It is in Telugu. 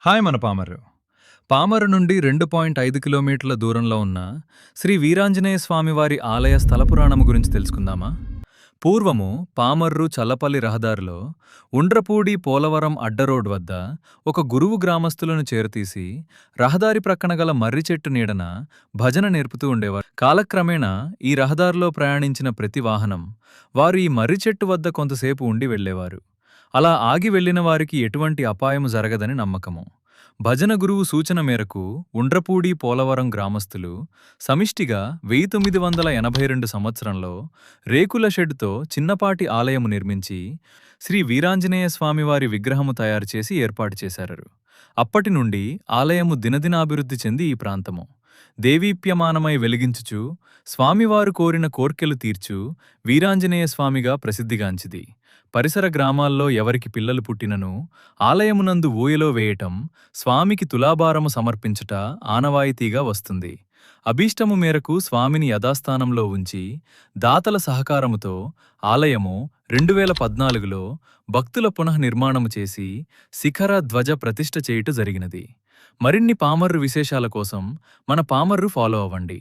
హాయ్ మన పామరు. పామరు నుండి 2.5 కిలోమీటర్ల దూరంలో ఉన్న శ్రీ వీరాంజనేయ స్వామివారి ఆలయ స్థలపురాణము గురించి తెలుసుకుందామా? పూర్వము పామర్రు చల్లపల్లి రహదారిలో ఉండ్రపూడి పోలవరం అడ్డరోడ్ వద్ద ఒక గురువు గ్రామస్తులను చేరతీసి రహదారి ప్రక్కన గల మర్రి చెట్టు నీడన భజన నేర్పుతూ ఉండేవారు. కాలక్రమేణా ఈ రహదారిలో ప్రయాణించిన ప్రతి వాహనం వారు ఈ మర్రి చెట్టు వద్ద కొంతసేపు ఉండి వెళ్ళేవారు. అలా ఆగి వెళ్లిన వారికి ఎటువంటి అపాయము జరగదని నమ్మకము. భజన గురువు సూచన మేరకు ఉండ్రపూడి పోలవరం గ్రామస్తులు సమిష్టిగా 1982 సంవత్సరంలో రేకుల షెడ్డుతో చిన్నపాటి ఆలయము నిర్మించి శ్రీ వీరాంజనేయ స్వామివారి విగ్రహము తయారుచేసి ఏర్పాటు చేశారు. అప్పటి నుండి ఆలయము దినదినాభివృద్ధి చెంది ఈ ప్రాంతము దేవీప్యమానమై వెలిగించుచు స్వామివారు కోరిన కోర్కెలు తీర్చు వీరాంజనేయ స్వామిగా ప్రసిద్ధిగాంచిది. పరిసర గ్రామాల్లో ఎవరికి పిల్లలు పుట్టినను ఆలయమునందు ఊయలో వేయటం, స్వామికి తులాభారము సమర్పించుట ఆనవాయితీగా వస్తుంది. అభీష్టము మేరకు స్వామిని యథాస్థానంలో ఉంచి దాతల సహకారముతో ఆలయము 2014లో భక్తుల పునఃనిర్మాణము చేసి శిఖర ధ్వజ ప్రతిష్ఠ చేయుట జరిగినది. మరిన్ని పామర్రు విశేషాల కోసం మన పామర్రు ఫాలో అవ్వండి.